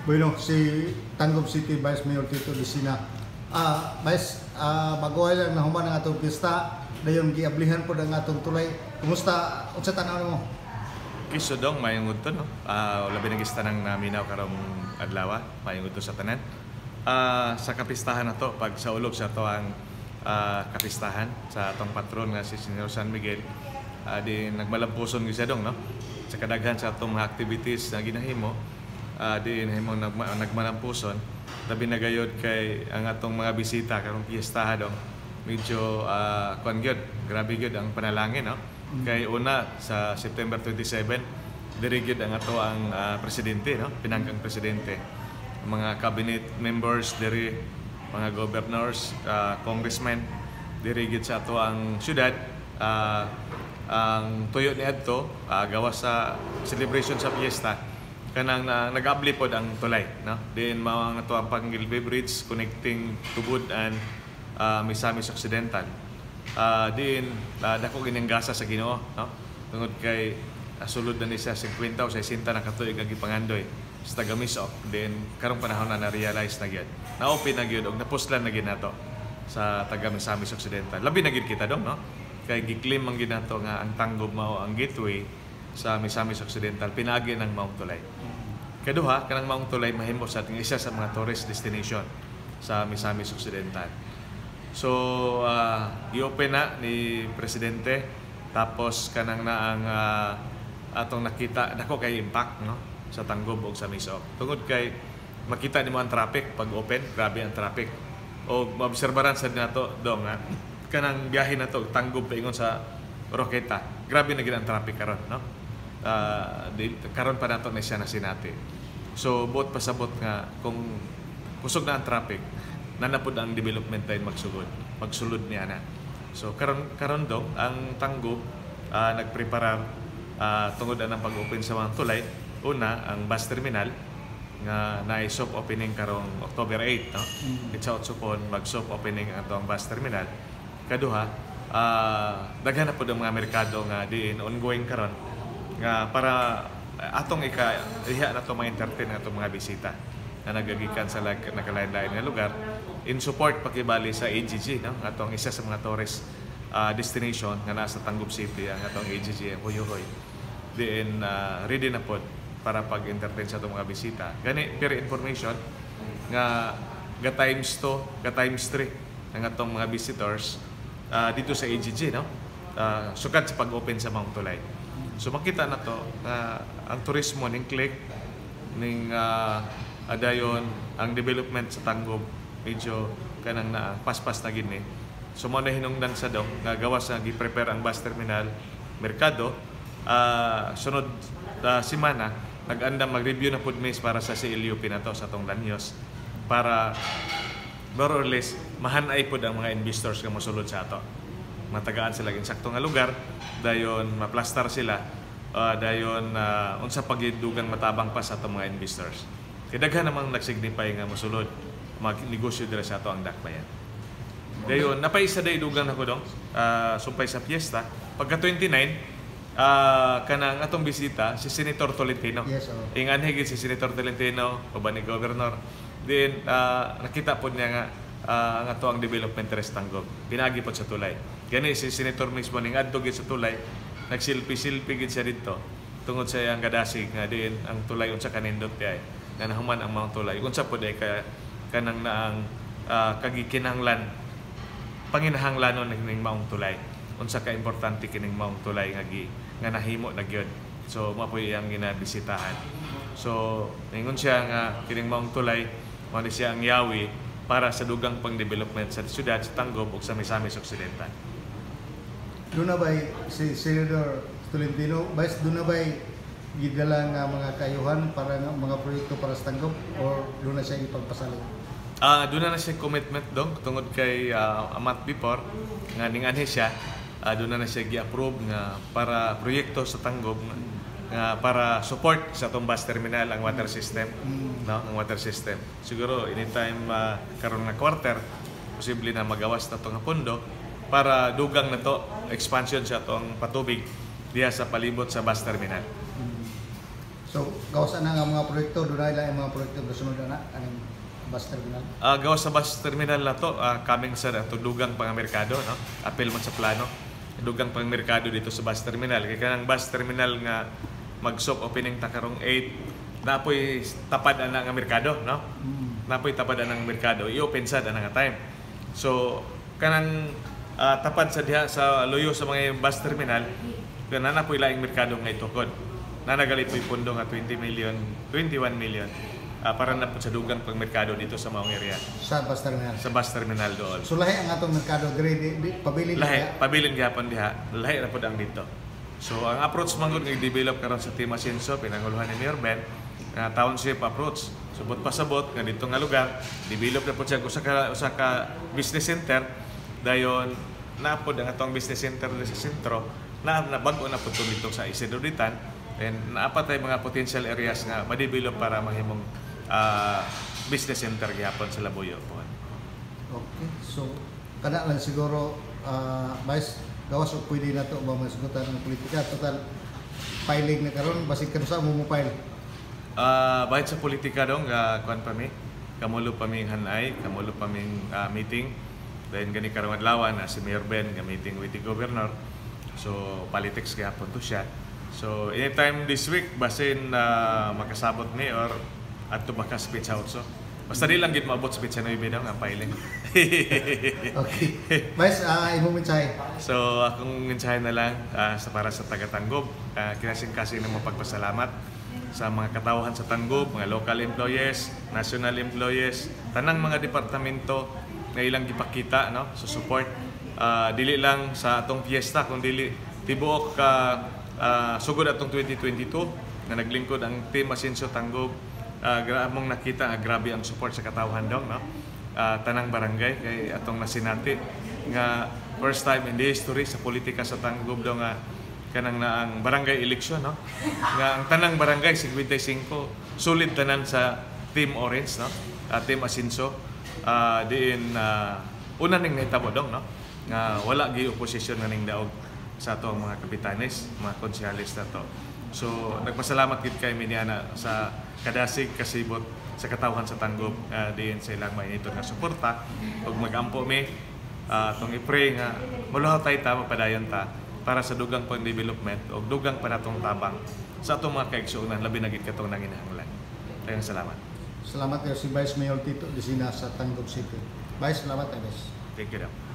Bueno, si Tangub City Vice Mayor Tito Lucina. Vice, bago lang nahuman ang atong pista, dayon giablihan po ang atong tulay. Kumusta? Unsa tanaw mo? Kiso dong, mayong udto, no? Labi na gista ng naminaw karong adlaw, mayong udto sa tanan. Sa kapistahan na to, pag sa ulog sa to ang kapistahan sa atong patron nga si Senyor San Miguel, di nagmalampuson siya dong, no? Sa kadaghan sa atong mga activities na ginahimo, di nahimong nagmalampuson, labi na gayod kay ang atong mga bisita karong piyestahan dong, medyo kuan gyud, grabe gyud ang panalangin, no? Kay una sa September 27, diri gyud ang ato ang presidente, no? Pinanggang presidente, mga cabinet members diri, mga governors, congressmen diri gyud sa ato ang syudad. Ang tuyo ni adto gawas sa celebration sa piyesta kanang nag-abli pod ang tulay, no? Diin mao ang ato ang Pangilbe Bridge connecting Tubod and Misamis Occidental. Diin dako gining gasa sa Ginoo, no? Tungod kay sulod na ni sa 50 o 60 na katuig ang gipangandoy sa taga-Misok. Diin karong panahon na na-realize na gyud, na-open na gyud og napuslan na gyud nato sa taga-Misamis Occidental. Labi na gyud kita dong, no? Kay gi-claim man gyud nato nga ang Tanggob mao ang gateway sa Misamis Occidental, pinagi ng Maong Tulay. Kaduha, kanang Maong Tulay mahimo sa ating isa sa mga tourist destination sa Misamis Occidental. So, i-open na ni Presidente, tapos kanang na ang atong nakita, dako kay impact, no? Sa Tanggob o sa Misok. Tungod kay makita nimo ang traffic pag open, grabe ang traffic. O maobserbaran sa nato dong nga, kanang biyahe na to, Tanggob paingon sa Roqueta, grabe na gid ang traffic karon, no? Karon pa nato na siya na sinati. So buot pasabot nga kung kusog na ang traffic, nanapod ang development tayo magsulod niya na. So karon dong ang Tanggob nagpreparar tungod ang pag-open sa mga tulay. Una, ang bus terminal nga na-soft opening karong October 8, no? Kitsa otsupon mag-soft opening ang atong bus terminal. Kaduha, daghan na po ang mga merkado nga diin ongoing karon nga para atong iha na to ma-entertain atong mga bisita na nagagikan sa nakalain-lain nga lugar in support pakibali sa AGG, no? Atong isa sa mga tourist destination nga nasa Tanggob City ang atong AGG ang Huyuhoy. Diin ready na po para pag-entertain sa atong mga bisita. Gani per information nga ga times 2, ga times 3 ang atong mga visitors dito sa AGG, no? Sukad sa pag-open sa Maong Tulay. So makita na to ang turismo ning click ning adayon ang development sa Tanggob medyo kanang na paspas na gini. So mo na hinungdan sa dong nga gawas nga gi-prepare ang bus terminal, merkado. Sunod semana nag-andam mag-review na pud mis para sa CLUP na to sa atong Danyos para more or less mahanay pud ang mga investors nga mosulod sa ato. Matagaan sila insakto nga lugar, dayon maplastar sila, dayon unsa pagidugang matabang pa sa atong mga investors. Kay daghan namang nagsignify nga mosulod magnegosyo dira sa ato ang dakbayan. Dayon napaisa day dugang nako dong sumpay sa piyesta pagka 29 kanang atong bisita si Senator Tolentino. Yes, Ingan higit si Senator Tolentino uban ni Governor. Then nakita po niya nga ang ato ang development sa Tanggob. Pinagi po sa tulay. Gani si Senator mismo ning adto gid sa tulay, nagsilpi-silpi gid siya dito. Tungod sa iyang kadasig nga diin ang tulay unsa kanindot kay nga nahuman ang mga tulay. Unsa pud ay kanang naang kagikinahanglan panginahanglanon ning Maong Tulay. Unsa ka importante kining Maong Tulay nga nahimo na gyud. So mao po iyang ginabisitahan. So ingon siya nga kining Maong Tulay mao ni siya ang yawi para sa dugang pang-development sa syudad sa Tanggob ug sa Misamis Occidental. Doon na ba si Senator Tolentino, Vice, doon na ba gidala nga mga kayuhan para nga mga proyekto para sa Tanggob or doon na siya ipagpasalig? Doon na siya commitment dong tungod kay a month before nga ning anhi siya, doon na siya gi-approve nga para proyekto sa Tanggob nga para support sa atong bus terminal ang water system, no? Ang water system. Siguro anytime karon nga quarter posible na magawas na to nga pondo para dugang na to expansion sa atong patubig diha sa palibot sa bus terminal. So gawas na nga mga proyekto, doon na ilang mga proyekto gusunod na kaning bus terminal. Gawas sa bus terminal na to, coming sa dugang pang merkado, no? Apil man sa plano. Dugang pang merkado dito sa bus terminal. Kaya kanang bus terminal nga mag-soft opening ta karong 8, napoy tapad ana nga merkado, no? Napoy tapad ana nga merkado, i-open sad ana nga time. So kanang tapad sa diha sa loyo sa mga bus terminal, kana napoy laing merkado nga itukod. Nanagali po'y pundo nga 21 million para na po sa dugang pang merkado dito sa maong area. Sa bus terminal. Sa bus terminal doon. So lahi ang atong merkado grade pabilin Lahi, pabilin gyapon diha. Lahi ra pud ang dito. So ang approach manggod nga i-develop karon sa Team Asenso pinanguluhan ni Mayor Ben nga township approach. Subot pasabot nga dito nga lugar, develop na pud siya usa ka business center dayon na pud ang atong business center sa sentro na bag-o na pud dito sa Isidoritan. And naapat ay mga potential areas nga ma-develop para mahimong business center gyapon sa Labuyo po. Okay. So kana lang siguro Vice gawas og pwede na to ba masgutan ng politika total filing na karon basig kan sa mo file. Bahit sa politika dong kuan pa mi kamulo pa ming hanay, kamulo pa ming meeting. Dahil gani karong adlaw na si Mayor Ben nga meeting with the governor. So politics gyapon to siya. So anytime this week basin makasabot ni or at to maka speech out so. Basta di lang gid maabot speech na ibig ang filing. Okay. Vice imong mensahe. So akong mensahe na lang para sa taga-Tanggob, kinasing-kasing na mapagpasalamat sa mga katawhan sa Tanggob, mga local employees, national employees, tanang mga departamento na ilang gipakita no so support dili lang sa atong fiesta kundi tibuok sugod atong 2022 na naglingkod ang Team Asenso Tanggob. Among nakita grabe ang support sa katawhan daw no tanang barangay kay atong nasinati nga first time in the history sa politika sa Tanggob daw nga kanang na ang barangay election no nga ang tanang barangay 55 solid tanan sa Team Orange no Team Asenso diin una ning nahitabo dong no nga wala gi opposition na ning daog sa atong mga kapitanes, mga konsehalis na to. So, nagpasalamat gid kay Miniana sa kadasig kasibot sa katawhan sa Tanggob diin sa ilang may ito nga suporta ug magampo mi tong i-pray nga mulaw tay ta mapadayon ta para sa dugang pang development ug dugang pa natong tabang sa atong mga kaigsuonan labi na gid katong nanginahanglan. Daghang salamat. Salamat kayo si Vice Mayor Tito Desina sa Tanggob City. Vice, salamat Vice. Thank you.